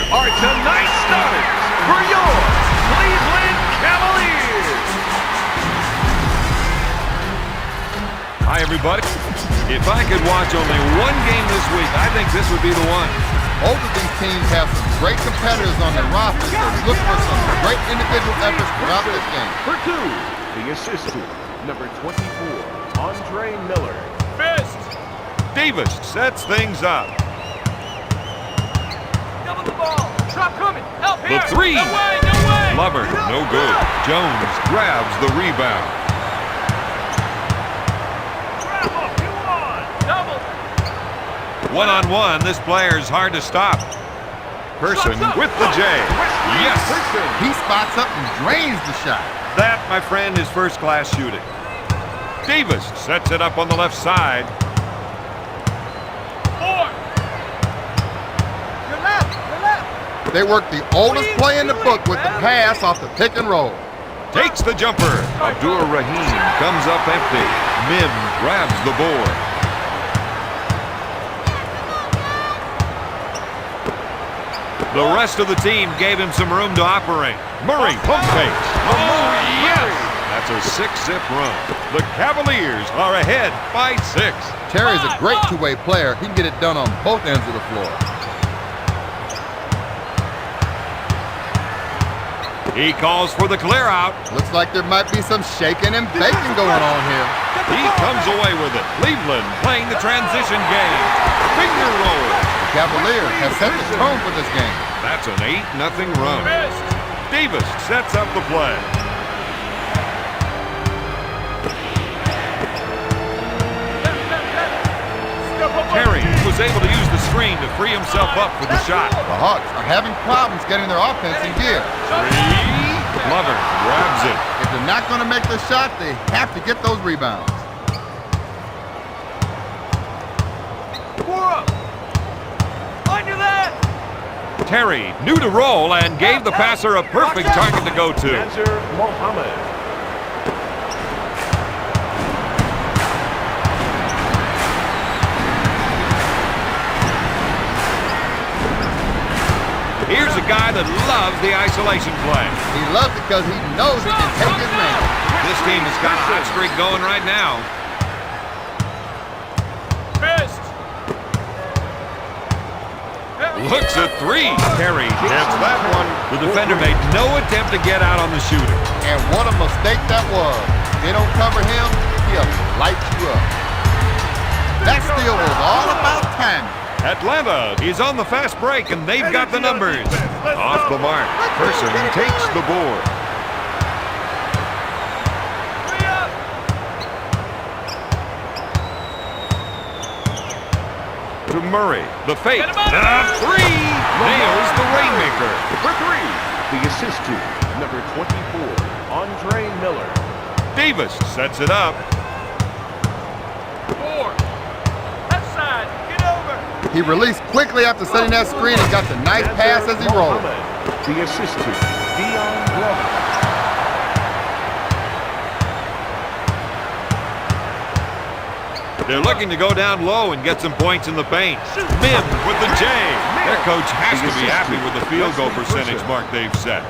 are tonight's starters for your Cleveland Cavaliers. Hi, everybody. If I could watch only one game this week, I think this would be the one. Both of these teams have some great competitors on their roster, so look for some great individual efforts throughout this game. For two, the assist to number 24, Andre Miller. Fist! Davis sets things up. Double the ball. Drop coming. Help here. The three. No way, no way. Lover, no good. Jones grabs the rebound. Grab him. You on. Double. One-on-one, this player's hard to stop. Person with the J. Yes! He spots up and drains the shot. That, my friend, is first-class shooting. Davis sets it up on the left side. Four. Your left. Your left. They work the oldest play in the book with the pass off the pick and roll. Takes the jumper. Abdur Rahim comes up empty. Mim grabs the board. The rest of the team gave him some room to operate. Murray pump fakes. Oh, yes! That's a 6-zip run. The Cavaliers are ahead by 6. Terry's a great two-way player. He can get it done on both ends of the floor. He calls for the clear out. Looks like there might be some shaking and baking going on here. He comes away with it. Cleveland playing the transition game. Finger roll. The Cavaliers have set the tone for this game. That's an 8-0 run. Davis sets up the play. Terry was able to use the screen to free himself up for the shot. The Hawks are having problems getting their offense in gear. Glover grabs it. If they're not going to make the shot, they have to get those rebounds. 4 up. Under that. Terry knew to roll and gave the passer a perfect target to go to. Nazar Mohammed. Here's a guy that loves the isolation play. He loves it because he knows he can take his man. This team has got a hot streak going right now. Fist. Looks at 3. Terry hits that one. The defender made no attempt to get out on the shooter. And what a mistake that was. They don't cover him, he'll light you up. That steal was all about timing. Atlanta is on the fast break, and they've got the numbers. Off the mark. Person takes the board. To Murray. The fake. The 3. Nails the rainmaker. For 3, the assist to number 24, Andre Miller. Davis sets it up. 4. Left side. Get over. He released quickly after setting that screen and got the nice pass as he rolled. The assist to Dion Glover. They're looking to go down low and get some points in the paint. Mim with the J. Their coach has to be happy with the field goal percentage mark they've set.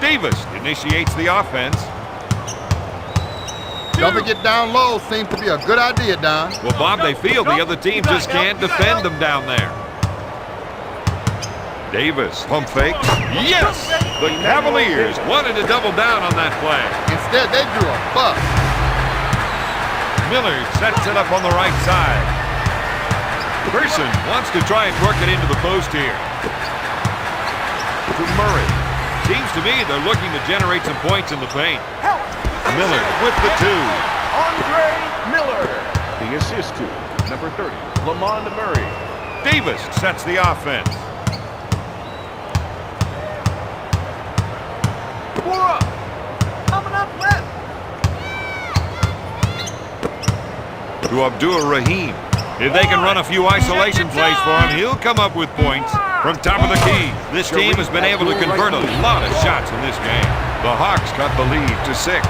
Davis initiates the offense. Jumping it down low seems to be a good idea, Don. Well, Bob, they feel the other team just can't defend them down there. Davis, pump fake. Yes! The Cavaliers wanted to double down on that play. Instead, they drew a bust. Miller sets it up on the right side. Person wants to try and work it into the post here. To Murray. Seems to me they're looking to generate some points in the paint. Miller with the 2. Andre Miller. The assist to number 30, Lamond Murray. Davis sets the offense. 4 up. Coming up left. To Abdur Rahim. If they can run a few isolation plays for him, he'll come up with points. From top of the key, this team has been able to convert a lot of shots in this game. The Hawks cut the lead to 6.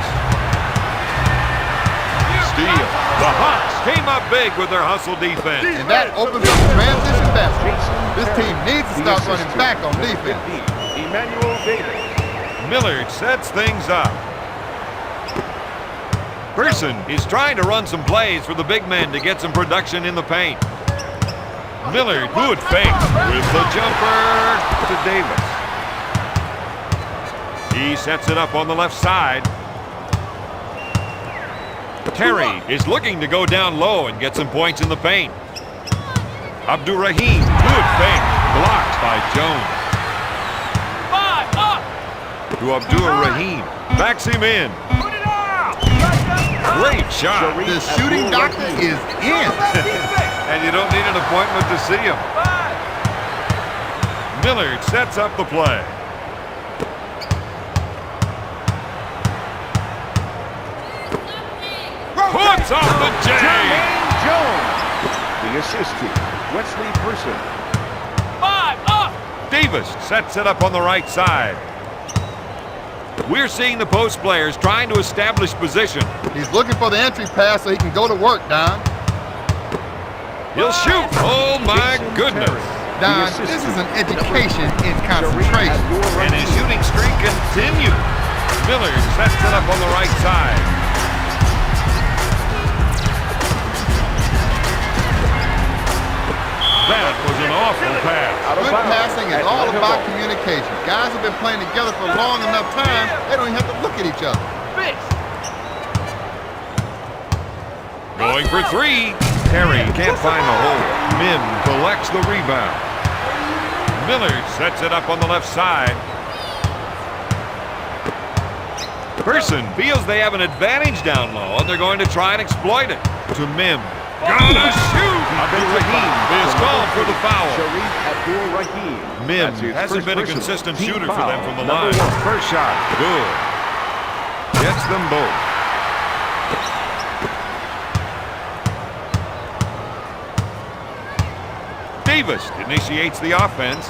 deal. The Hawks came up big with their hustle defense. And that opens up the transition basket. This team needs to start running back on defense. Emmanuel Davis. Millard sets things up. Person is trying to run some plays for the big men to get some production in the paint. Millard, good fake with the jumper to Davis. He sets it up on the left side. Terry is looking to go down low and get some points in the paint. Abdur Rahim, good fake, blocked by Jones. To Abdur Rahim, backs him in. Great shot. The shooting doctor is in. And you don't need an appointment to see him. Millard sets up the play. Puts off the J. Jones. The assist to Wesley Person. Davis sets it up on the right side. We're seeing the post players trying to establish position. He's looking for the entry pass so he can go to work, Don. He'll shoot. Oh, my goodness. Don, this is an education in concentration. And his shooting streak continues. Millard sets it up on the right side. That was an awful pass. Good passing is all about communication. Guys have been playing together for long enough time, they don't even have to look at each other. Going for three. Terry can't find the hole. Mim collects the rebound. Millard sets it up on the left side. Person feels they have an advantage down low, and they're going to try and exploit it. To Mim. Gonna shoot! Abdur Rahim is called for the foul. Shareef Abdur Rahim. Mim hasn't been a consistent shooter for them from the line. First shot, good. Gets them both. Davis initiates the offense.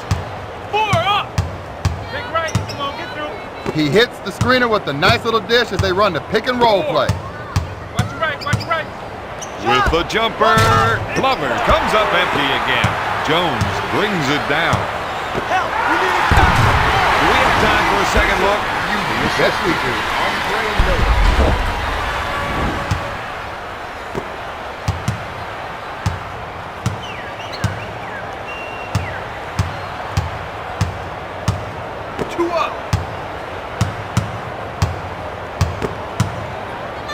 4 up. Big right. Come on, get through. He hits the screener with a nice little dish as they run the pick and roll play. Watch your right, watch your right. With the jumper, Glover comes up empty again. Jones brings it down. Help, we need a stop. Do we have time for a second look? Yes, we do.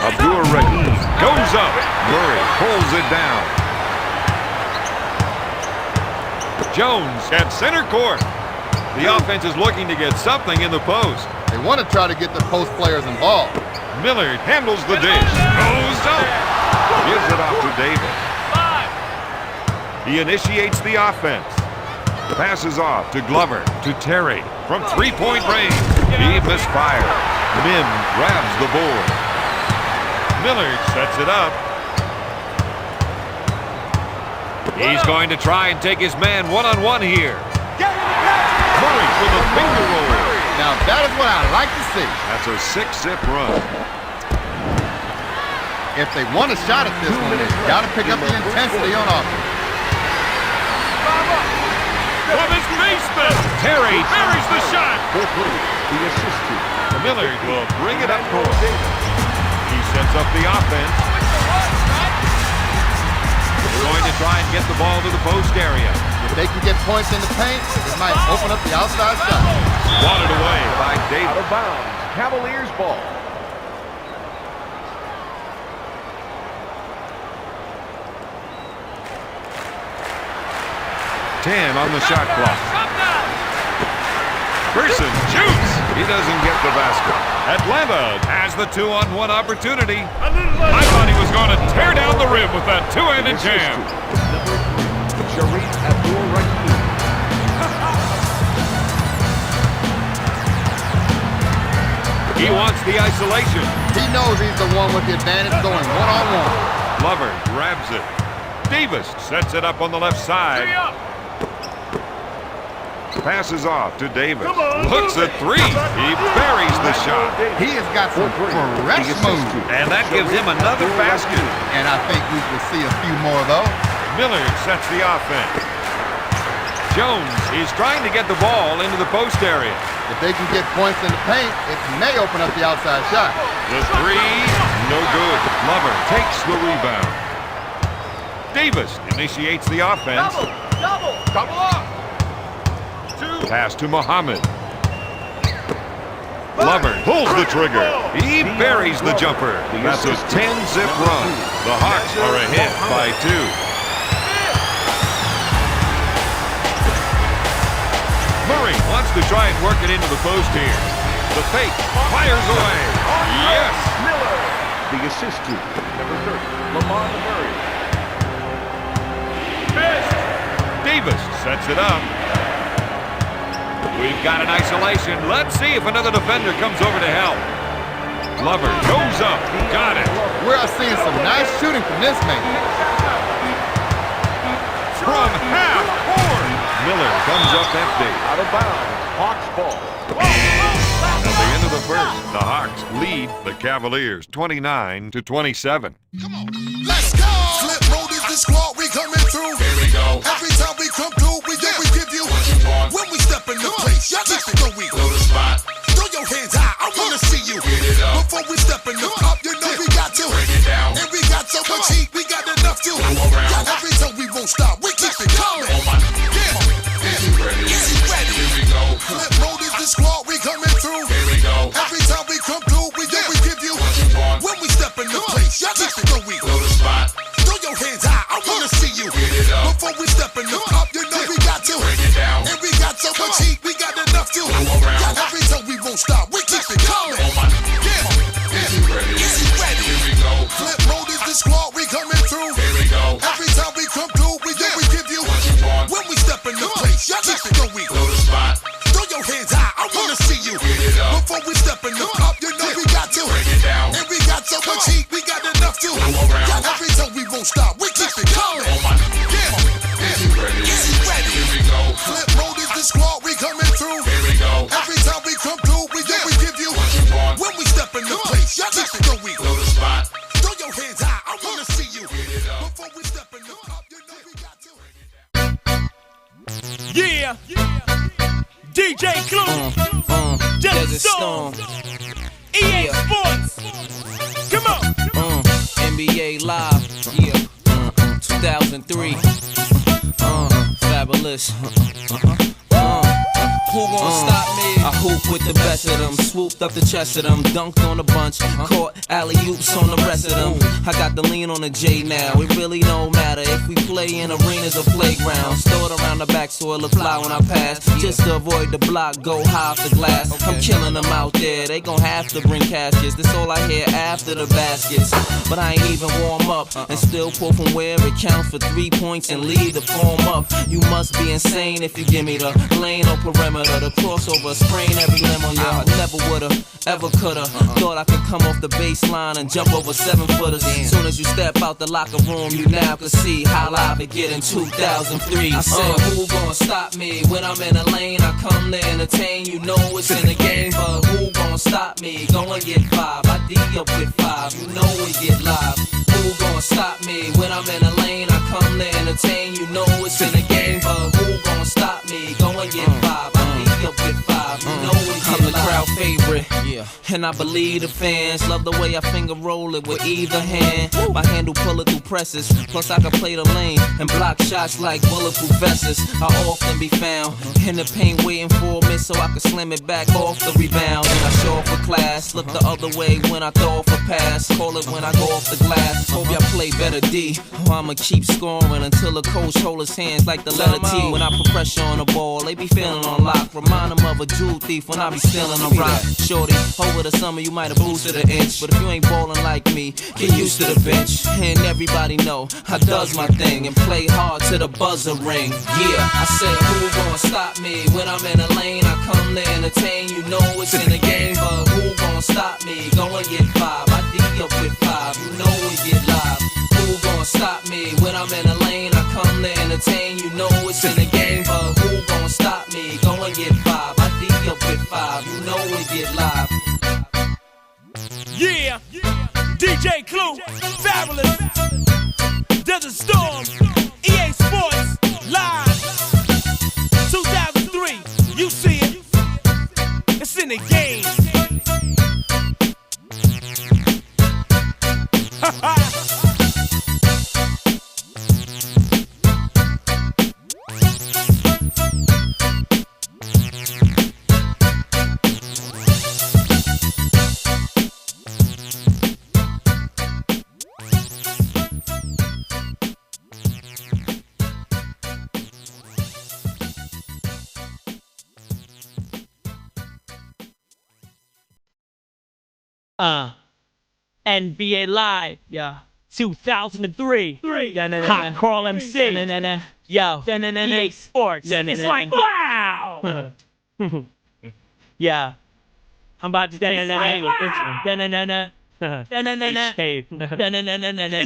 Abdur Rahim goes up. Murray pulls it down. Jones at center court. The offense is looking to get something in the post. They want to try to get the post players involved. Millard handles the dish. Goes up. Gives it off to Davis. 5. He initiates the offense. Passes off to Glover, to Terry. From three-point range, he misfired. Mim grabs the board. Millard sets it up. He's going to try and take his man one-on-one here. Murray with a finger roll. Now that is what I like to see. That's a 6-zip run. If they want a shot at this one, they've got to pick up the intensity on offense. From his basement, Terry buries the shot. The assist to Millard will bring it up court. He sets up the offense. They're going to try and get the ball to the post area. If they can get points in the paint, it might open up the outside shot. Swatted away by out Davis. of bounds. Cavaliers ball. On the shot clock. Person shoots. He doesn't get the basket. Atlanta has the 2-on-1 opportunity. I thought he was going to tear down the rim with that two-handed jam. Shareef Abdur Rahim. He wants the isolation. He knows he's the one with the advantage going one-on-one. Glover grabs it. Davis sets it up on the left side. Passes off to Davis. Looks at three. He buries the shot. He has got some fresh moves. And that gives him another basket. And I think we will see a few more of those. Miller sets the offense. Jones is trying to get the ball into the post area. If they can get points in the paint, it may open up the outside shot. The three, no good. Lover takes the rebound. Davis initiates the offense. Double up. Two. Pass to Muhammad. Lover pulls the trigger. He buries the jumper. That's a 10-zip run. The Hawks are ahead by 2. Murray wants to try and work it into the post here. The fake fires away. Yes! Miller. The assist to number 30, Lamont Murray. Davis sets it up. We've got an isolation. Let's see if another defender comes over to help. Lover goes up. Got it. We're seeing some nice shooting from this man. From half court. Miller comes up empty. Out of bounds. Hawks ball. At the end of the first, the Hawks lead the Cavaliers 29-27. Come on, let's go! Flip mode is the squad, we coming through. Here we go. Every time we come through, we give you what you want. When we step in the place, y'all just know we know the spot. Throw your hands high, I wanna see you. Get it up. Before we step in the up, you know we got to break it down. And we got so much heat, we got enough to. Y'all every time we won't stop, we keep it coming. Is he ready? Here we go. Flip mode is the squad, we coming through. Here we go. Every time we come through, we give you what you want. When we step in the place, y'all just know we know the spot. Throw your hands high, I wanna see you. Get it up. Before we step in the up, you know we got to break it down. And we got so much heat, we got enough to. Y'all every time we won't stop, we keep it coming. Is he ready? Here we go. Flip mode is the squad, we coming through. Here we go. Every time we come through, we give you what you want. When we step in the place, y'all just know we know the spot. Throw your hands high, I wanna see you. Get it up. Before we step in the up, you know we got to break it down. And we got so much heat, we got enough to. Y'all every time we won't stop, we keep it coming. Is he ready? Here we go. Flip mode is the squad, we coming through. Here we go. Every time we come through, we give you what you want. When we step in the place, y'all just know we know the spot. Throw your hands high, I wanna see you. Get it up. Before we step in the up, you know we got to break it down. Yeah. DJ Clue. Desert Storm. EA Sports. Come on. NBA Live. Yeah. 2003. Fabulous. Who gon' stop me? I hoop with the best of them. Swooped up the chest of them. Dunked on a bunch. Caught alley-oops on the rest of them. I got the lean on the J now. It really don't matter if we play in arenas or playgrounds. Throw it around the back so it look fly when I pass. Just to avoid the block, go high off the glass. I'm killing them out there. They gon' have to bring caskets. That's all I hear after the baskets. But I ain't even warm up. And still pull from where it counts for 3 points and lead the form up. You must be insane if you give me the lane or perimeter. The crossover, sprain every limb on ya. I never would've, ever could've. Thought I could come off the baseline and jump over 7-footers. Soon as you step out the locker room, you now can see how live it get in 2003. I said, who gon' stop me? When I'm in the lane, I come to entertain. You know it's in the game, but who gon' stop me? Go and get 5, I D up with 5. You know we get live. Who gon' stop me? When I'm in the lane, I come to entertain. You know it's in the game, but who gon' stop me? Go and get 5. Up with 5, you know I'm the crowd favorite, and I believe the fans love the way I finger roll it with either hand. My handle pull it through presses, plus I can play the lane and block shots like bulletproof vests. I often be found in the paint waiting for a miss so I can slam it back off the rebound. And I show off for class, look the other way when I throw off a pass, call it when I go off the glass. Hope y'all play better D, or I'ma keep scoring until the coach hold his hands like the letter T. When I put pressure on the ball, they be feeling on lock. Remind them of a jewel thief when I be stealing a rock. Shorty, over the summer you might have boosted an inch, but if you ain't ballin' like me, get used to the bench. And everybody know I does my thing and play hard to the buzzer ring. Yeah, I said who gon' stop me? When I'm in the lane, I come to entertain. You know it's in the game, but who gon' stop me? Go and get 5, I D up with 5. You know we get live. Who gon' stop me? When I'm in the lane, I come to entertain. You know it's in the game, but who gon' stop me? Go Fabulous. Desert Storm. EA Sports. Live. 2003. You see it. It's in the game. NBA Live, yeah. 2003. Hot Carl MC. Yo. EA Sports. It's like, wow! Yeah. I'm about to say, it's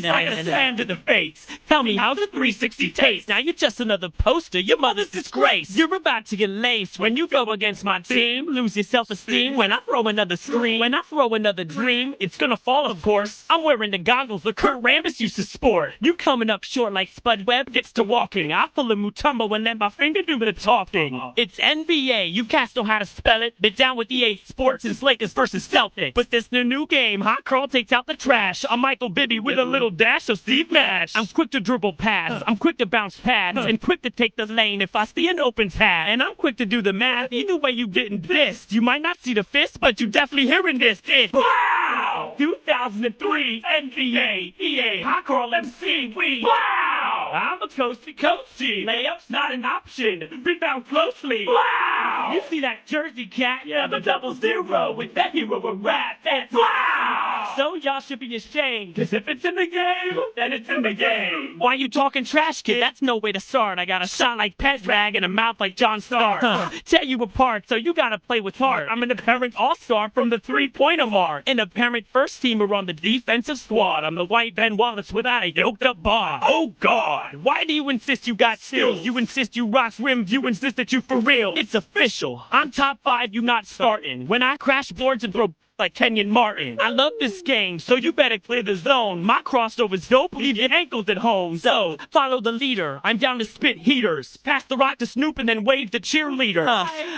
like a slam to the face. Tell me, how's the 360 taste? Now you're just another poster, your mother's disgrace. You're about to get laced when you go against my team. Lose your self-esteem when I throw another scream. When I throw another dream, it's gonna fall, of course. I'm wearing the goggles that Kurt Rambis used to sport. You coming up short like Spud Webb gets to walking. I pull a Mutombo and let my finger do the talking. It's NBA, you cats know how to spell it. Been down with EA Sports since Lakers versus Celtics. But this the new game, Hot Carl takes out the trash. I'm Michael Bibby with a little dash of Steve Nash. I'm quick to dribble pass, I'm quick to bounce pads, and quick to take the lane if I see an open tab. And I'm quick to do the math, either way you getting pissed. You might not see the fist, but you definitely hearing this. It's wow! 2003 NBA EA Hot Carl MC. We wow! I'm a coast-to-coast team. Layups not an option. Rebound closely. Wow! You see that jersey, cat? Yeah, the 0-0 with that hero of rap. That's wow! So y'all should be ashamed, cause if it's in the game, then it's in the game. Why you talking trash, kid? That's no way to start. I got a shot like Pet Rag and a mouth like John Stark. Tear you apart, so you gotta play with heart. I'm an apparent all-star from the three-pointer mark. An apparent first-teamer on the defensive squad. I'm the white Ben Wallace without a yoked-up bar. Oh, God. Why do you insist you got skills? You insist you rock rims. You insist that you for real. It's official. I'm top 5, you not starting. When I crash boards and throw like Kenyon Martin. I love this game, so you better clear the zone. My crossover's dope, leave your ankles at home. So, follow the leader. I'm down to spit heaters. Pass the rock to Snoop and then wave the cheerleader.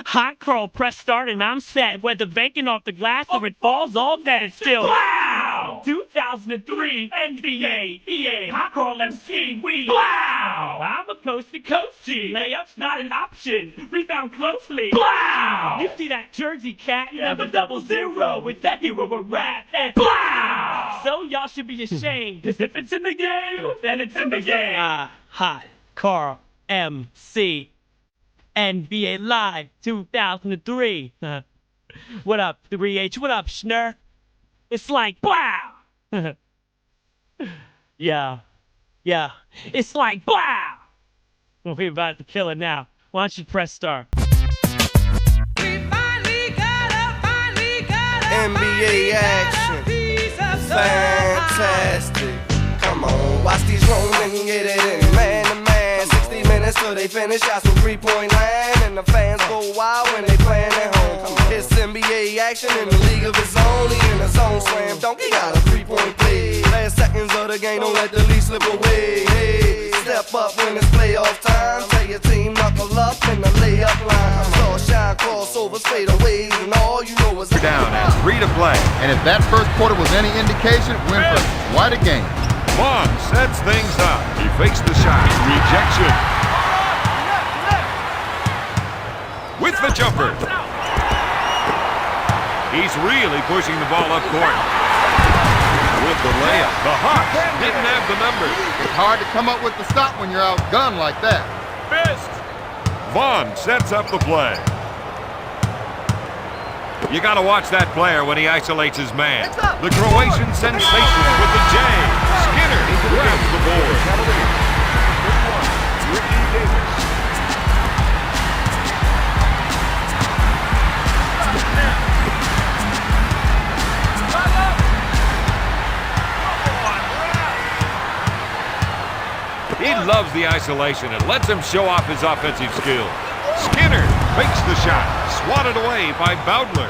Hot Carl, press start and I'm set. Whether banking off the glass or it falls, all that is still. Wow! 2003 NBA EA Hot Carl MC. We wow! I'm a coast-to-coast team. Layups not an option. Rebound closely. Wow! You see that jersey, cat? Yeah, the 0-0 with that hero of rap. And wow! So y'all should be ashamed. Cause if it's in the game, then it's in the game. Hot Carl MC. NBA Live 2003. What up, 3H? What up, Schnur? It's like, wow! Yeah. It's like, wow! Well, we're about to kill it now. Why don't you press start? NBA action, fantastic. Come on, watch these Romans get it in man to man. 60 minutes till they finish shots from 3-point line, and the fans go wild when they playing at home. It's NBA action in the league of its own. He in the zone slam dunk, he got a 3-point play. Last seconds of the game, don't let the lead slip away. Hey, step up when it's playoff time. Tell your team knuckle up in the layup line. Saw shine crossovers, fadeaways, and all you know is down at 3 to play. And if that first quarter was any indication, Winford, quite a game. Vaughn sets things up. He fakes the shot. Rejection. With the jumper. He's really pushing the ball up court. With the layup. The Hawks didn't have the numbers. It's hard to come up with the stop when you're outgunned like that. Missed. Vaughn sets up the play. You got to watch that player when he isolates his man. The Croatian sensation with the J. Skinner grabs the board. He loves the isolation and lets him show off his offensive skills. Skinner fakes the shot, swatted away by Bowdler.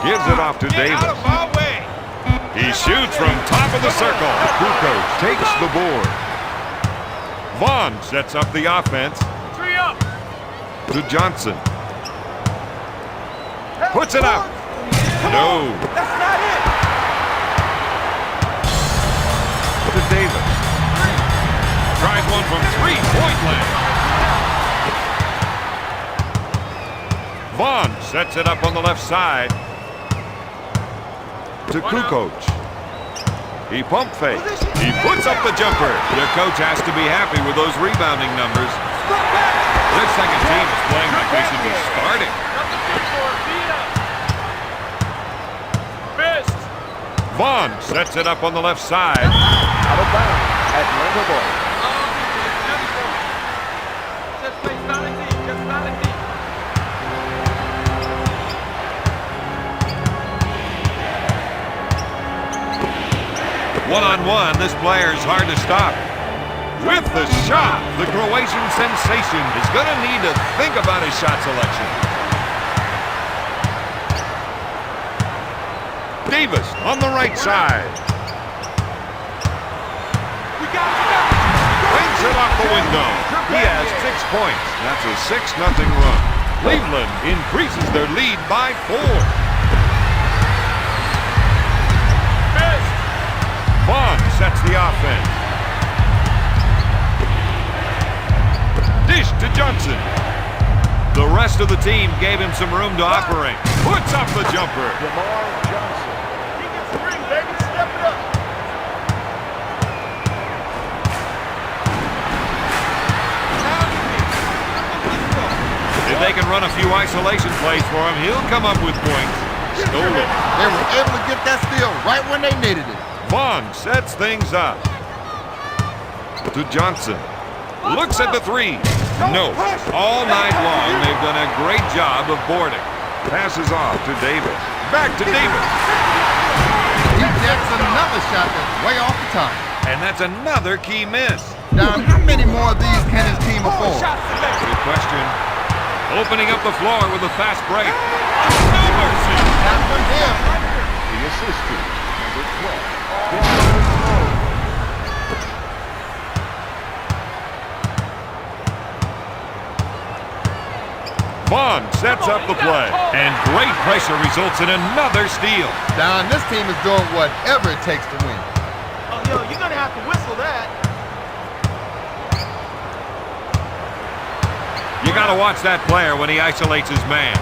Gives it off to Get Davis. out of my way. He shoots from top of the circle. Kukoč takes the board. Vaughn sets up the offense. 3 up. To Johnson. Puts it up. No. That's not it. To Davis. Tries one from three-point land. Vaughn sets it up on the left side. To Kukoč. He pump fakes. He puts up the jumper. Their coach has to be happy with those rebounding numbers. Their second team is playing like they should be starting. Vaughn sets it up on the left side. Out of bounds at Atlanta ball. One-on-one, this player is hard to stop. With the shot, the Croatian sensation is going to need to think about his shot selection. Davis on the right side. Brings it off the window. He has 6 points. That's a 6-0 run. Cleveland increases their lead by 4. Vaughn sets the offense. Dish to Johnson. The rest of the team gave him some room to operate. Puts up the jumper. Johnson. He gets the ring, baby. Step it up. If they can run a few isolation plays for him, he'll come up with points. Stolen. They were able to get that steal right when they needed it. Vaughn sets things up. To Johnson. Looks at the three. No. All night long, they've done a great job of boarding. Passes off to Davis. Back to Davis. He jacks another shot that's way off the top. And that's another key miss. Don, how many more of these can his team afford? Good question. Opening up the floor with a fast break. No mercy. Not for him. The assist to number 12. Vaughn sets up the play. And great pressure results in another steal. Don, this team is doing whatever it takes to win. Oh, yo, you're going to have to whistle that. You got to watch that player when he isolates his man.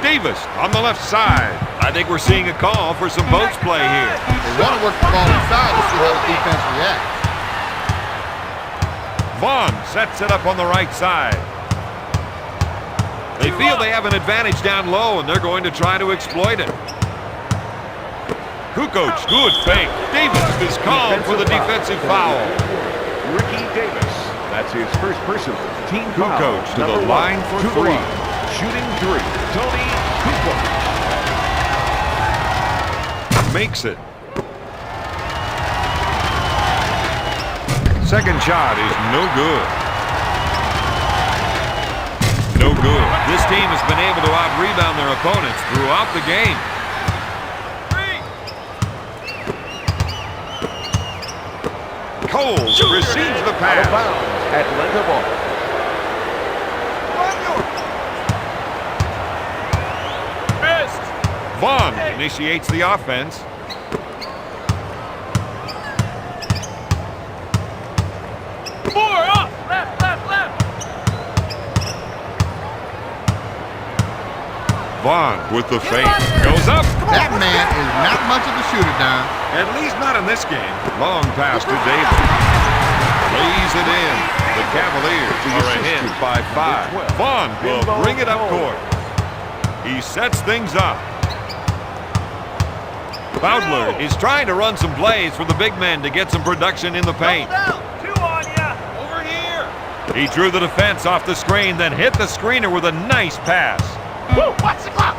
Davis on the left side. I think we're seeing a call for some post play here. They want to work the ball inside to see how the defense reacts. Vaughn sets it up on the right side. They feel they have an advantage down low, and they're going to try to exploit it. Kukoč, good fake. Davis is called for the defensive foul. Ricky Davis. That's his first personal team foul. Kukoč to the Number line one, for to the 3. line. Shooting 3. Toni Kukoč. Makes it. Second shot is no good. No good. This team has been able to out-rebound their opponents throughout the game. Coles receives the Out of pass. bounds. Atlanta ball. Vaughn initiates the offense. Up. Left, left, left. Vaughn with the fake. Goes up. That man is not much of a shooter, Don. At least not in this game. Long pass to Davis. Lays it in. The Cavaliers are ahead by 5. Vaughn will bring it up court. He sets things up. Bowdler is trying to run some plays for the big men to get some production in the paint. Two on ya. Over here. He drew the defense off the screen, then hit the screener with a nice pass. Woo, watch the clock.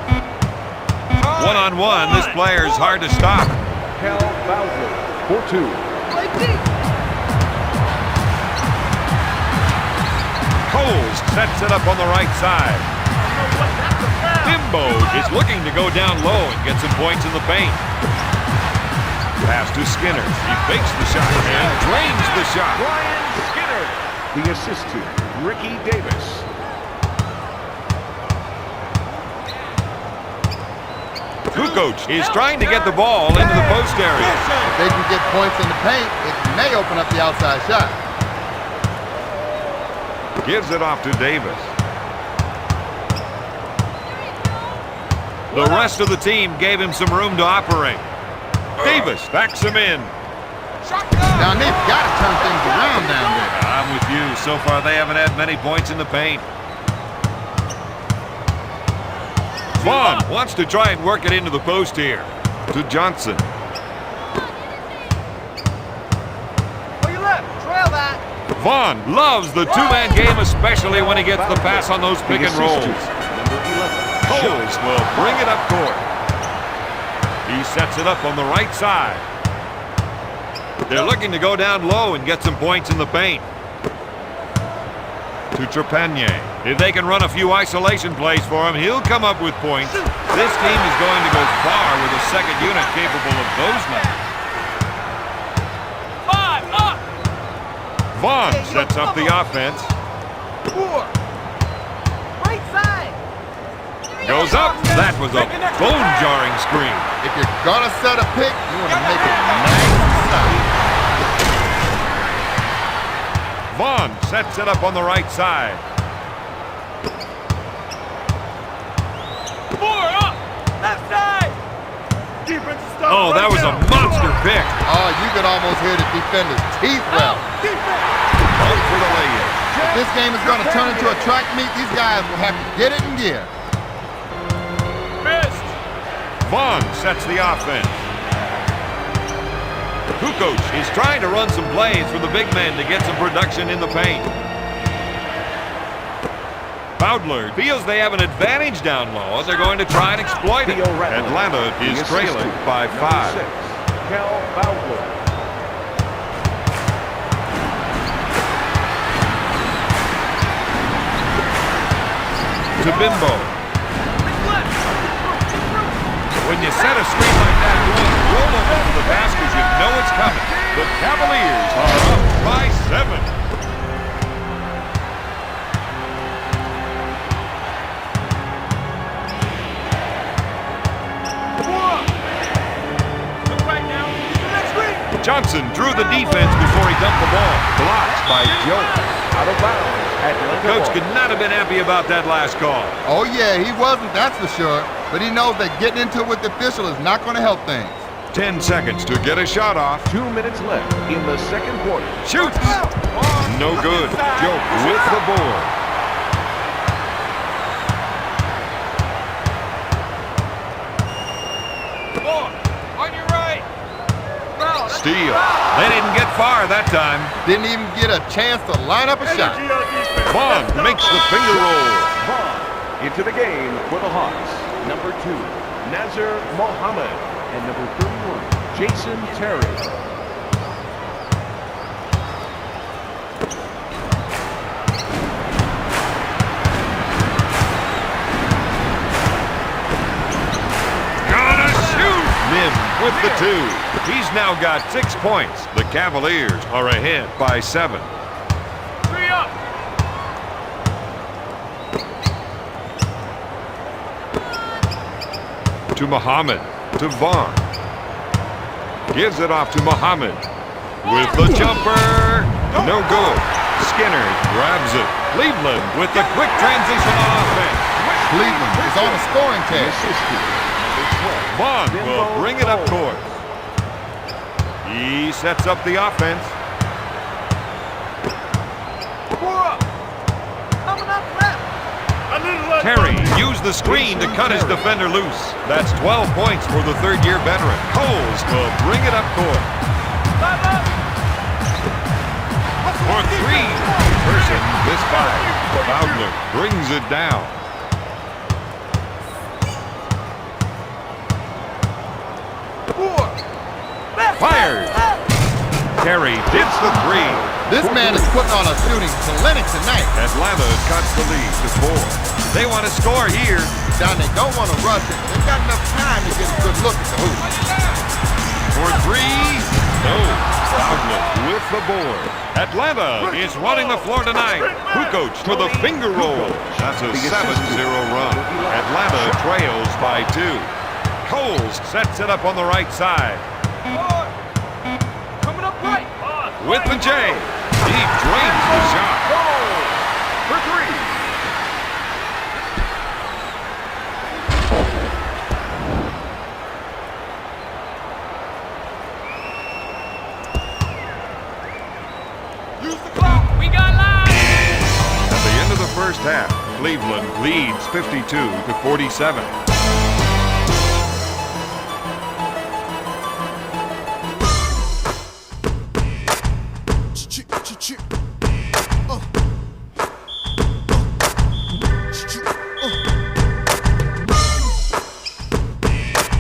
One-on-one, this player is hard to stop. Cal Bowdler for 2. Play deep. Coles sets it up on the right side. I don't know what that Bimbo is looking to go down low and get some points in the paint. Pass to Skinner. He fakes the shot and drains the shot. Brian Skinner. The assist to Ricky Davis. Kukoč is trying to get the ball into the post area. If they can get points in the paint, it may open up the outside shot. Gives it off to Davis. The rest of the team gave him some room to operate. Davis backs him in. Now they've got to turn things around down there. I'm with you. So far, they haven't had many points in the paint. Vaughn wants to try and work it into the post here. To Johnson. Vaughn loves the two-man game, especially when he gets the pass on those pick and rolls. Coles will bring it up court. He sets it up on the right side. They're looking to go down low and get some points in the paint. To Trepanier. If they can run a few isolation plays for him, he'll come up with points. This team is going to go far with a second unit capable of those numbers. Vaughn sets up the offense. Right side. Goes up. That was a bone-jarring screen. If you're gonna set a pick, you want to make it nice and solid. Vaughn sets it up on the right side. Left side. Defense is stuck. Oh, that was a monster pick. Oh, you could almost hear the defender's teeth rattle. Out for the lay-in. If this game is going to turn into a track meet, these guys will have to get it in gear. Missed. Vaughn sets the offense. Kukoč is trying to run some plays for the big men to get some production in the paint. Bowdler feels they have an advantage down low, and they're going to try and exploit it. Atlanta is trailing by 5. Cal Bowdler. To Bimbo. When you set a screen like that, you want to roll up into the basket. You know it's coming. The Cavaliers are up by 7. Johnson drew the defense before he dumped the ball. Blocked by Joe. Out of bounds. Coach could not have been happy about that last call. Oh, yeah, he wasn't, that's for sure. But he knows that getting into it with the official is not going to help things. 10 seconds to get a shot off. 2 minutes left in the second quarter. Shoot! No good. Joe with the board. On your right. Steal. They didn't get far that time. Didn't even get a chance to line up a shot. Vaughn makes the finger roll. Vaughn into the game for the Hawks. Number 2, Nazir Mohammed. And number 31, Jason Terry. Gonna shoot! Lim with the 2. He's now got 6 points. The Cavaliers are ahead by 7. 3 up. To Muhammad. To Vaughn. Gives it off to Muhammad. With the jumper. No good. Skinner grabs it. Cleveland with the quick transition on offense. Cleveland is on a scoring tear. Vaughn will bring it up court. He sets up the offense. Terry used the screen to cut his defender loose. That's 12 points for the third-year veteran. Coles will bring it up court. For 3. Person misfired. Bowdler brings it down. Fired. Terry hits the 3. This man is putting on a shooting clinic tonight. Atlanta cuts the lead to 4. They want to score here. John, they don't want to rush it. They've got enough time to get a good look at the hoop. For 3, no. Outlet with the board. Atlanta is running the floor tonight. Kukoč for the finger roll. That's a 7-0 run. Atlanta trails by 2. Coles sets it up on the right side. Coming up right. With the J. He drains the shot. For 3. We got line. At the end of the first half, Cleveland leads 52-47.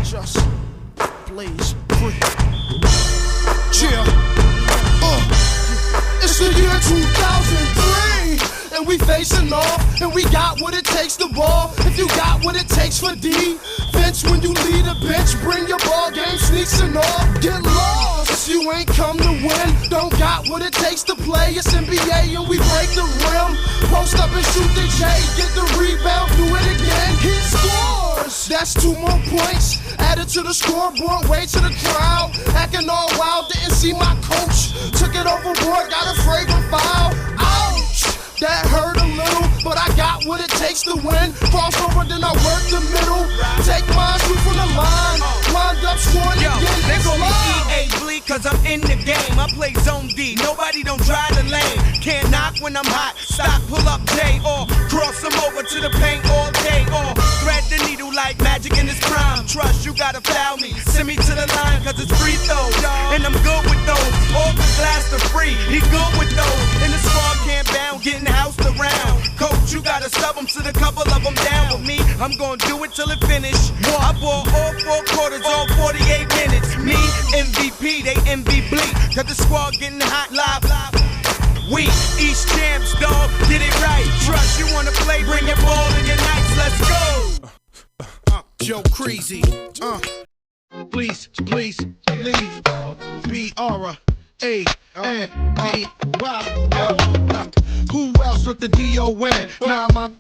Just blaze free. Chill. It's the year 2003, and we facing off, and we got what it takes to ball. If you got what it takes for defense, when you lead a bench, bring your ball game, sneaks and all. Get lost, you ain't come to win. Don't got what it takes to play. It's NBA, and we break the rim. Post up and shoot the J, get the rebound, do it again. He scores. That's 2 more points added to the scoreboard. Way to the crowd, acting all wild. Didn't see my coach. Took it overboard, got a fragrant foul. Ouch! That hurt a little, but I got what it takes to win. Crossover, then I work the middle. Take mine, shoot from the line. Wind up, scoring again. They call me EA Bleak, cause I'm in the game. I play zone D, nobody don't drive the lane. Can't knock when I'm hot, stop, pull up J, or cross them over to the paint all day, or thread the needle like magic in its prime. Trust, you gotta foul me, send me to the line, cause it's free throw, and I'm good with those. All the glass are free, he good with those. And the squad can't bound, getting housed around. Coach, you gotta stub them to the couple of them down. With me, I'm gonna do it till it finish. I bought all 4 quarters, all 48 minutes. Me, MVP, they MV bleak, cause the squad getting hot live. We, East champs, dog, get it right. Trust, you wanna play, bring your ball in your nights, let's go. Joe Crazy, please, leave. B-R-A-N-D-Y. Who else with the D-O-N? Nah, my...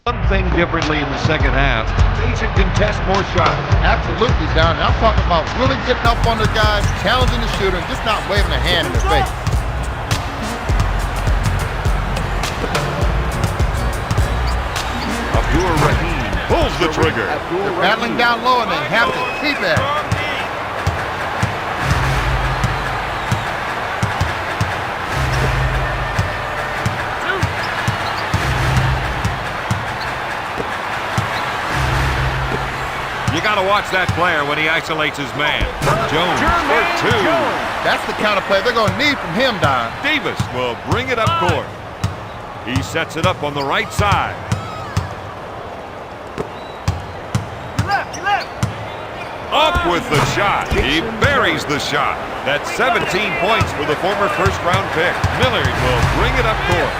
One thing differently in the second half, they should contest more shots. Absolutely, Don. I'm talking about really getting up on the guys, challenging the shooter, and just not waving a hand in their face. pulls the trigger. They're battling down low and they have to keep at it. You got to watch that player when he isolates his man. Jones for two. That's the kind of play they're going to need from him, Don. Davis will bring it up court. He sets it up on the right side. Up with the shot. He buries the shot. That's 17 points for the former first-round pick. Millard will bring it up court.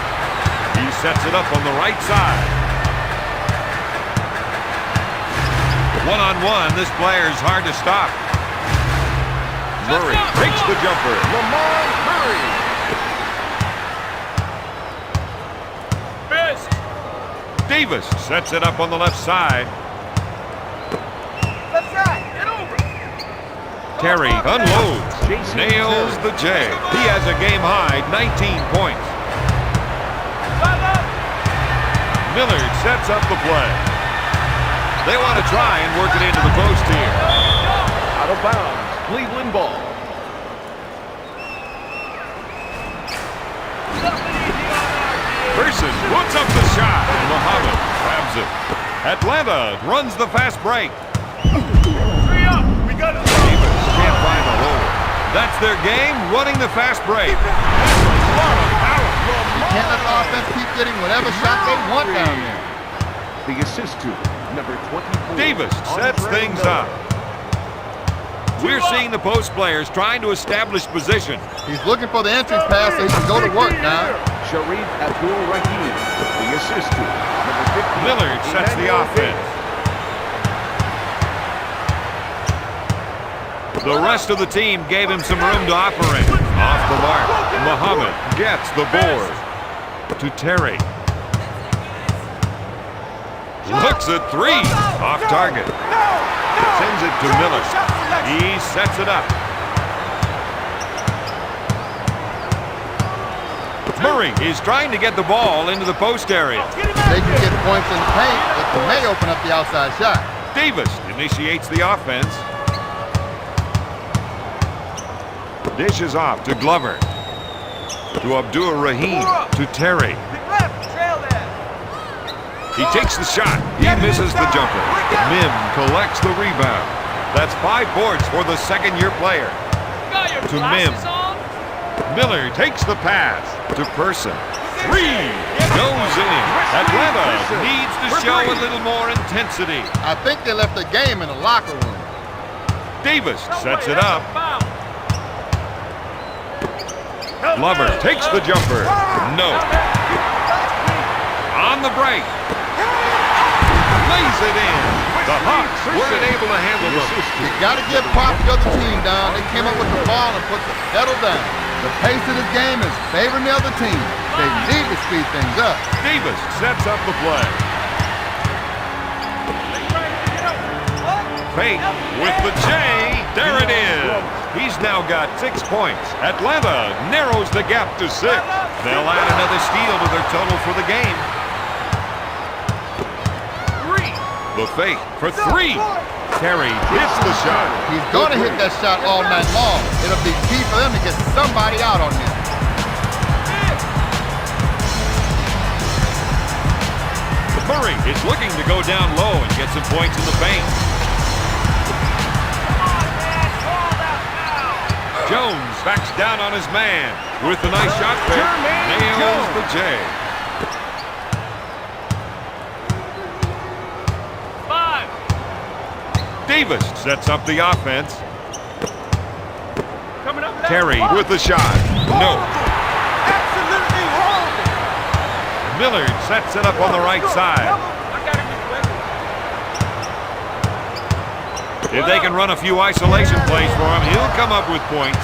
He sets it up on the right side. One-on-one, this player's hard to stop. Murray takes the jumper. Lamar Murray. Missed. Davis sets it up on the left side. Left side. Get over. Terry unloads. Nails the J. He has a game-high 19 points. Millard sets up the play. They want to try and work it into the post here. Out of bounds. Cleveland ball. Person puts up the shot. Muhammad grabs it. Atlanta runs the fast break. 3 up. We got it. Davis can't find the hole. That's their game, running the fast break. You can't let the offense keep getting whatever shot they want down there. The assist to number 24. Davis sets things up. We're seeing the post players trying to establish position. He's looking for the entrance pass so he can go to work now. Shareef Abdur Rahim. The assist to number 15. Millard sets the offense. The rest of the team gave him some room to operate. Off the mark, Muhammad gets the board. To Terry. Looks at three. Off target. Sends it to Miller. He sets it up. Murray is trying to get the ball into the post area. They can get points in the paint, but they may open up the outside shot. Davis initiates the offense. Dishes off to Glover. To Abdur Rahim. To Terry. He takes the shot. He misses the jumper. Mim collects the rebound. That's 5 boards for the second-year player. To Mim. Miller takes the pass. To Person. 3 goes in. Atlanta needs to show a little more intensity. I think they left the game in the locker room. Davis sets it up. Glover takes the jumper. No. On the break. Lays it in. The Hawks weren't able to handle them. You got to give props to the other team, Don. They came up with the ball and put the pedal down. The pace of this game is favoring the other team. They need to speed things up. Davis sets up the play. Fake with the J. There it is. He's now got 6 points. Atlanta narrows the gap to 6. They'll add another steal to their total for the game. The fake for 3. Terry hits the shot. He's going to hit that shot all night long. It'll be key for them to get somebody out on him. Murray is looking to go down low and get some points in the paint. Jones backs down on his man with a nice shot pick. Nails the J. Davis sets up the offense. Terry with the shot. No. Millard sets it up on the right side. If they can run a few isolation plays for him, he'll come up with points.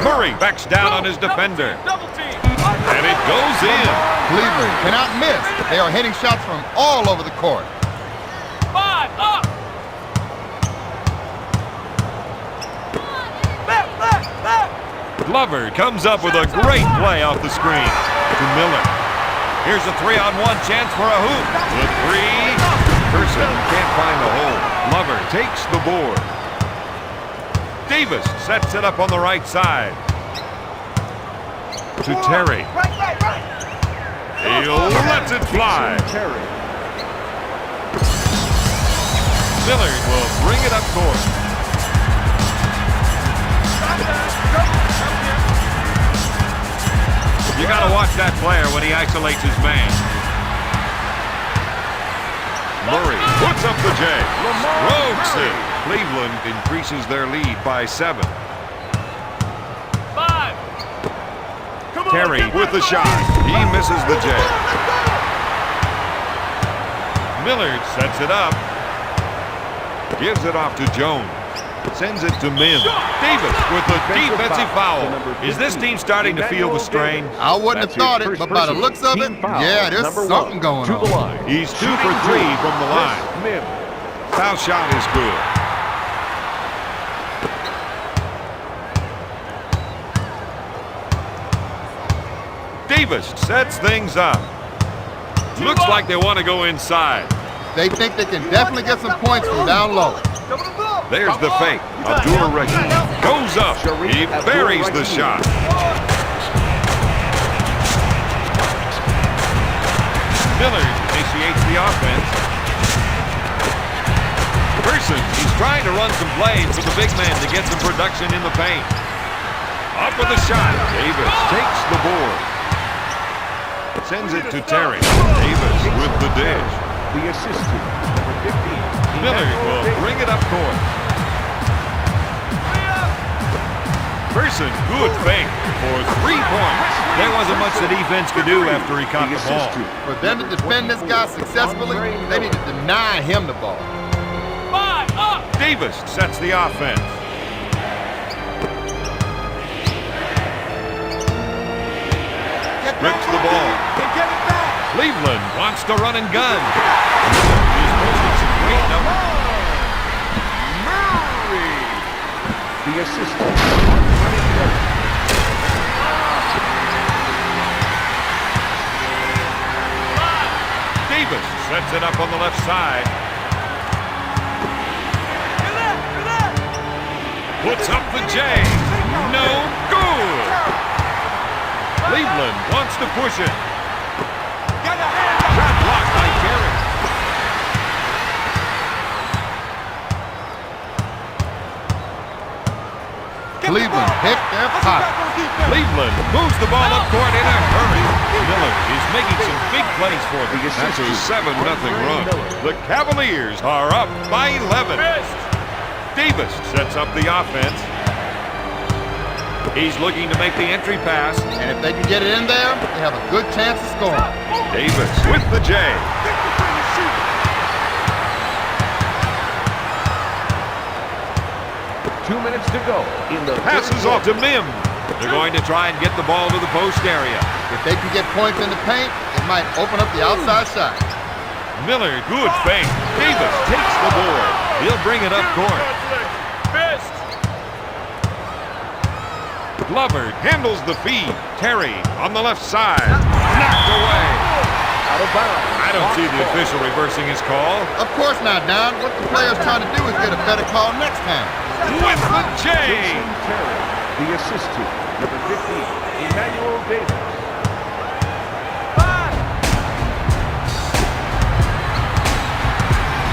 Murray backs down on his defender. And it goes in. Cleveland cannot miss. They are hitting shots from all over the court. 5 up. Glover comes up with a great play off the screen. To Miller. Here's a 3-on-1 chance for a hoop. The three. Person can't find the hole. Lover takes the board. Davis sets it up on the right side. To Terry. He lets it fly. Millard will bring it up court. You got to watch that player when he isolates his man. Murray puts up the J. Strokes it. Cleveland increases their lead by 7. 5. Terry with the shot. He misses the J. Millard sets it up. Gives it off to Jones. Sends it to Mim. Davis with a defensive foul. Is this team starting to feel the strain? I wouldn't have thought it, but by the looks of it, yeah, there's something going on. He's 2 for 3 from the line. Foul shot is good. Davis sets things up. Looks like they want to go inside. They think they can definitely get some points from down low. There's the fake. Abdur Rahim goes up. He buries the shot. Millard initiates the offense. Person, he's trying to run some plays for the big man to get some production in the paint. Up with the shot. Davis takes the board. Sends it to Terry. Davis with the dish. The assistant, number 15. Millard will bring it up court. Person, good fake for 3 points. There wasn't much the defense could do after he caught the ball. For them to defend this guy successfully, they need to deny him the ball. 5 up. Davis sets the offense. Rips the ball. Cleveland wants to run and gun. He's posting some great numbers. Murray, the assistant. Davis sets it up on the left side. Puts up the J. No good. Cleveland wants to push it. Shot blocked by Terry. Cleveland picked their pocket. Cleveland moves the ball up court in a hurry. Miller is making some big plays for them. That's a 7-0 run. The Cavaliers are up by 11. Davis sets up the offense. He's looking to make the entry pass. And if they can get it in there, they have a good chance of scoring. Davis with the J. 2 minutes to go in the passes off to Mim. They're going to try and get the ball to the post area. If they can get points in the paint, it might open up the outside shot. Miller, good fake. Davis takes the board. He'll bring it up court. Glover handles the feed. Terry on the left side. Knocked away. out of bounds. I don't see the official reversing his call. Of course not, Don. What the player's trying to do is get a better call next time. With the J. Terry, the assistant, number 15, Emmanuel Davis.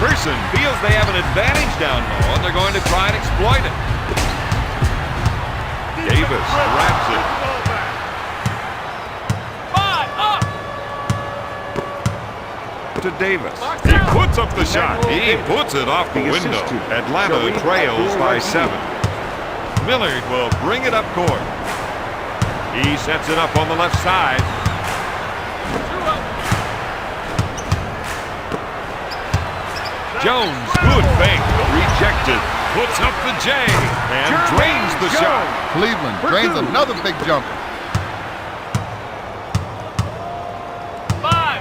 Person feels they have an advantage down low, and they're going to try and exploit it. Davis wraps it. To Davis. He puts up the shot. He puts it off the window. Atlanta trails by 7. Millard will bring it up court. He sets it up on the left side. Jones, good fake, rejected, puts up the J, and drains the shot. Cleveland drains another big jumper. 5.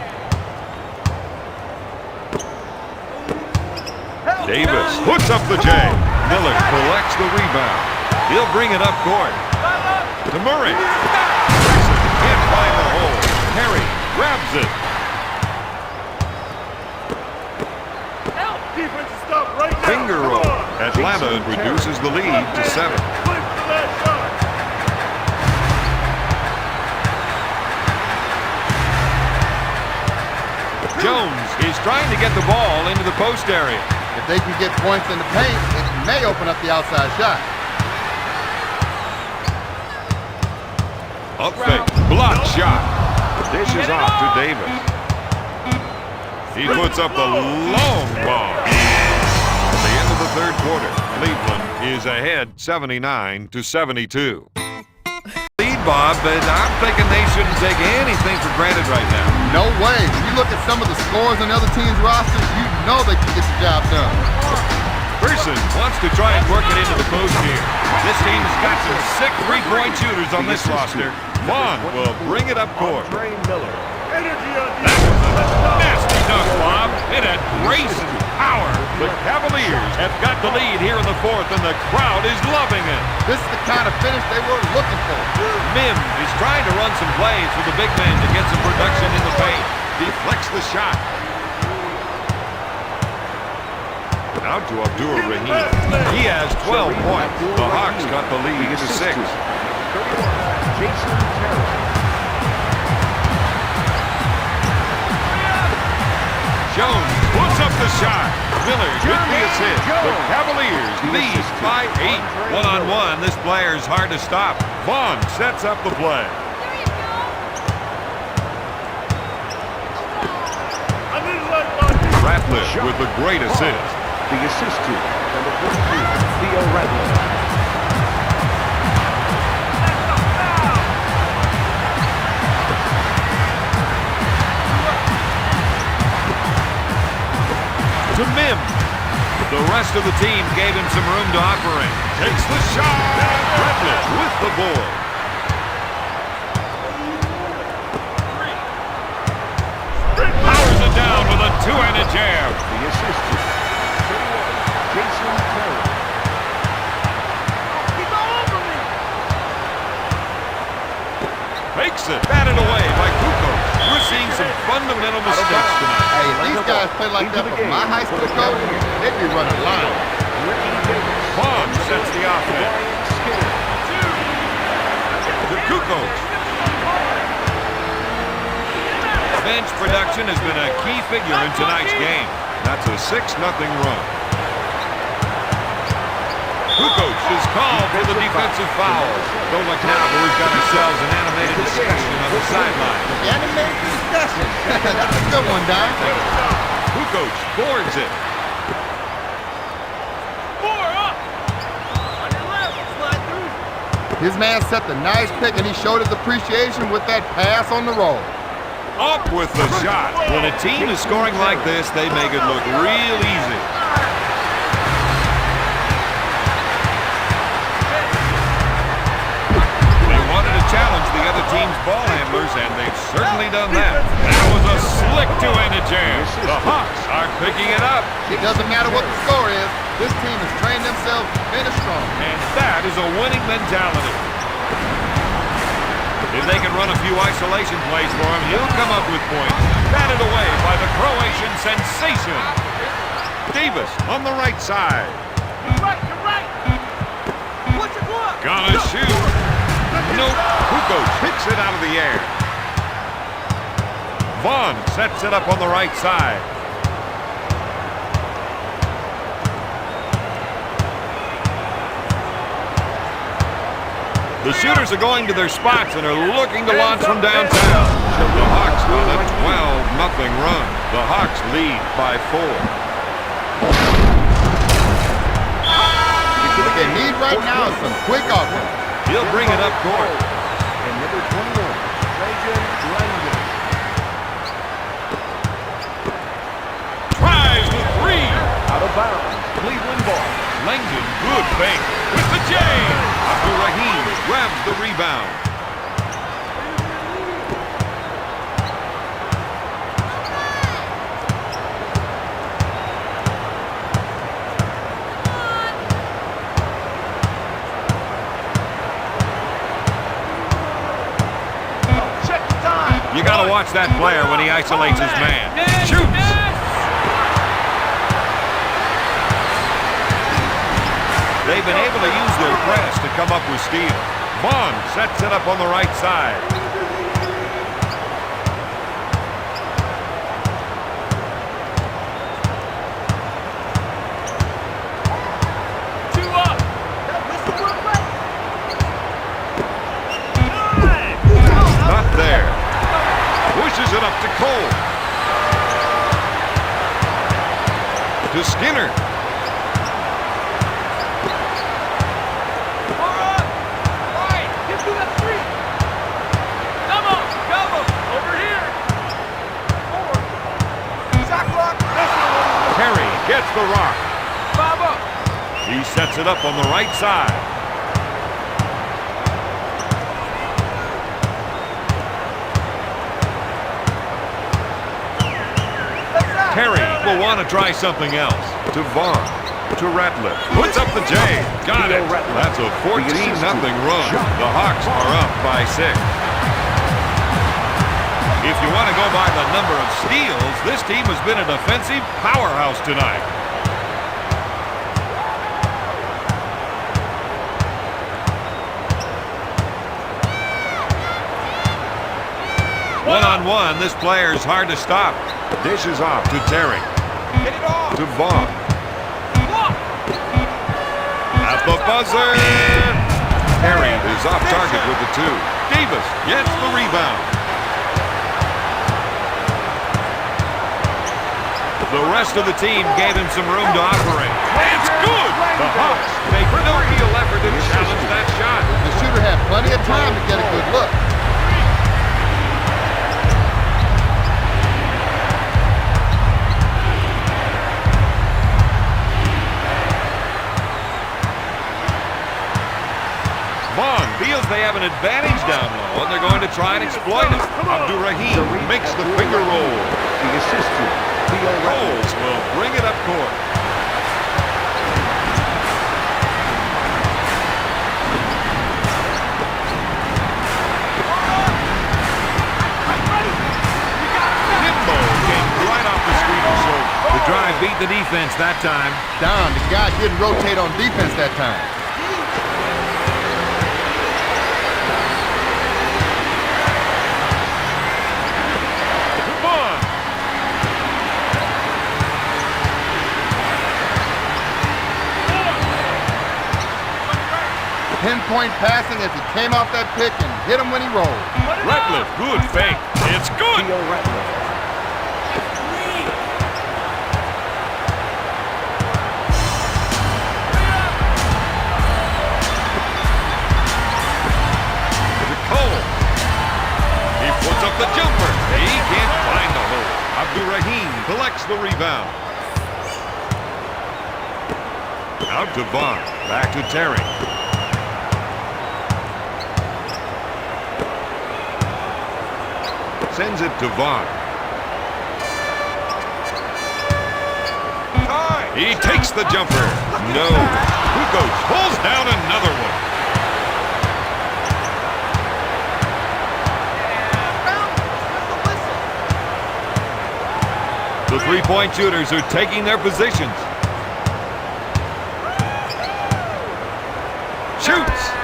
Davis puts up the J. Miller collects the rebound. He'll bring it up court. To Murray. Can't find the hole. Terry grabs it. Help! Defense stop right now. Finger roll. Atlanta reduces the lead to 7. Click for that shot. Jones is trying to get the ball into the post area. If they can get points in the paint, it may open up the outside shot. Up fake. Block shot. Dish is off to Davis. He puts up the long ball. At the end of the third quarter, Cleveland is ahead 79-72. Lead, Bob, but I'm thinking they shouldn't take anything for granted right now. No way. When you look at some of the scores on the other team's rosters, you know they can get the job done. Person wants to try and work it into the post here. This team has got some sick three-point shooters on this roster. Vaughn will bring it up court. Energy on That was a nasty dunk, Bob. It had grace and power. The Cavaliers have got the lead here in the fourth, and the crowd is loving it. This is the kind of finish they were looking for. Mim is trying to run some plays with the big man to get some production in the paint. Deflects the shot. Out to Abdur Rahim. He has 12 points. The Hawks got the lead to 6. Jones puts up the shot. Miller with the assist. The Cavaliers lead by 8. One-on-one, this player's hard to stop. Vaughn sets up the play. Ratliff with the great assist. The assist to number 42, Theo Ratliff. To Mim. The rest of the team gave him some room to operate. Takes the shot. Ratliff with the board. Powers it down with a two-handed jab. The assist to Jason Terry. Makes it. Batted away by Kukoč. We're seeing some fundamental mistakes tonight. Hey, if these guys play like that for my high school coach, they'd be running line. Vaughn sets the offense. To Kukoč. Bench production has been a key figure in tonight's game. That's a 6-0 run. Kukoč is called for the defensive foul. Don't look now, but we've got ourselves an animated discussion on the sideline. Animated discussion. That's a good one, Don. Kukoč boards it. 4 up. On your left, slide through. His man set the nice pick, and he showed his appreciation with that pass on the roll. Up with the shot. When a team is scoring like this, they make it look real easy. They wanted to challenge the other team's ball handlers, and they've certainly done that. That was a slick two-handed jam. The Hawks are picking it up. It doesn't matter what the score is. This team has trained themselves to finish strong. And that is a winning mentality. If they can run a few isolation plays for him, he'll come up with points. Batted away by the Croatian sensation. Davis on the right side. You're right. What's your block? Gonna shoot. Nope. Kukoč hits it out of the air. Vaughn sets it up on the right side. The shooters are going to their spots and are looking to launch from downtown. The Hawks on a 12-0 run. The Hawks lead by 4. What they need right now is some quick offense. He'll bring it up court. And number 21, Trajan Langdon. Tries the three. Out of bounds, Cleveland ball. Langdon, good fake. With the J. Abdur Rahim grabs the rebound. You got to watch that player when he isolates his man. Shoots! They've been able to use their press to come up with steals. Vaughn sets it up on the right side. Not there. Pushes it up to Cole. To Skinner. Gets the rock. He sets it up on the right side. Terry will want to try something else. To Vaughn. To Ratliff. Puts up the J. Got it. That's a 14-0 run. The Hawks are up by 6. If you want to go by the number of steals, this team has been a defensive powerhouse tonight. One-on-one, this player is hard to stop. Dishes off to Terry. Get it off. To Vaughn. At the buzzer. Terry is off target with the 2. Davis gets the rebound. The rest of the team gave him some room to operate. It's good! The Hawks make no real effort to challenge that shot. The shooter had plenty of time to get a good look. Vaughn feels they have an advantage down low, and they're going to try and exploit it. Abdur Rahim makes the finger roll. The assistant. Coles will bring it up court. Nimbo came right off the screen. So the drive beat the defense that time. Down, the guy didn't rotate on defense that time. Pinpoint passing as he came off that pick and hit him when he rolled. Ratliff, good fake. It's good. To Cole. He puts up the jumper. He can't find the hole. Abdur Rahim collects the rebound. Out to Vaughn. Back to Terry. Sends it to Vaughn. He takes the jumper. No. Kukoč pulls down another one. The three-point shooters are taking their positions. Shoots.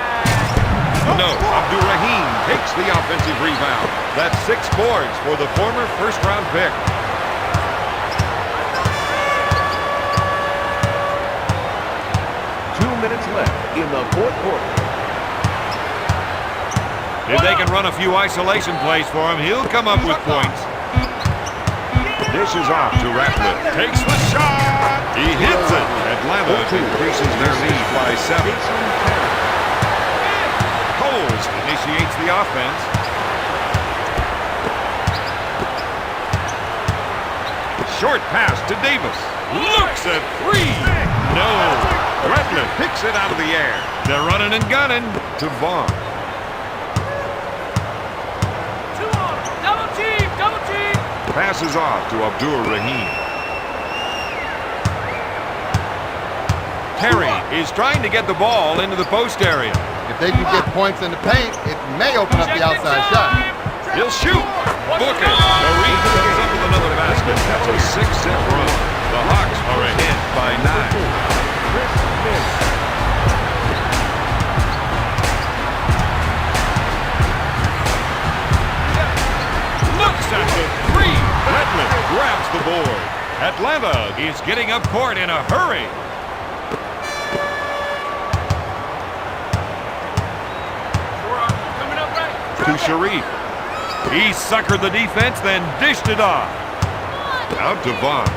No, Abdur Rahim takes the offensive rebound. That's 6 boards for the former first-round pick. Minutes left in the fourth quarter. If they can run a few isolation plays for him, he'll come up with points. Dishes off to Ratliff. Takes the shot. He hits it. Atlanta increases their lead by 7. Coles initiates the offense. Short pass to Davis. Looks at 3. No. Ratliff picks it out of the air. They're running and gunning to Vaughn. Double team, double team. Passes off to Abdur Rahim. Terry is trying to get the ball into the post area. If they can get points in the paint, it may open up the outside shot. He'll shoot. Book it. Shareef comes up with another basket. That's a 6-set run. The Hawks are ahead by 9. Looks at the three. Redmond grabs the board. Atlanta is getting up court in a hurry. To Shareef. He suckered the defense, then dished it off. Out to Vaughn.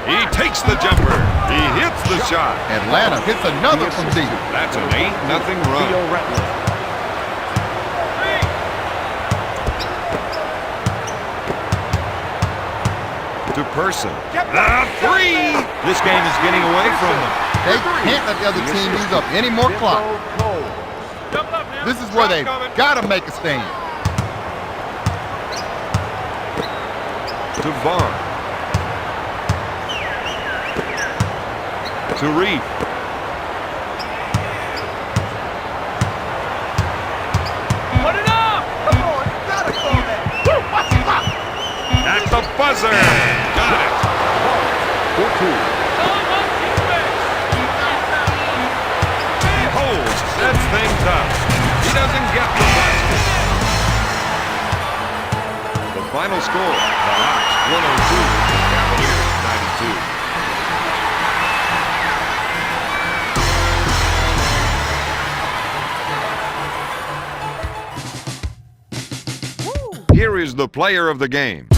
He takes the jumper. He hits the shot. Atlanta hits another from deep. That's an 8-0 run. To Person. The three! This game is getting away from them. They can't let the other team use up any more clock. This is where they've got to make a stand. To Vaughn. To Reef. Put it up! Come on, you gotta call that. At the buzzer. Got it. 4-2. Holds, sets things up. He doesn't get the basket. The final score, the Hawks 102, Cavaliers 92. Here is the player of the game.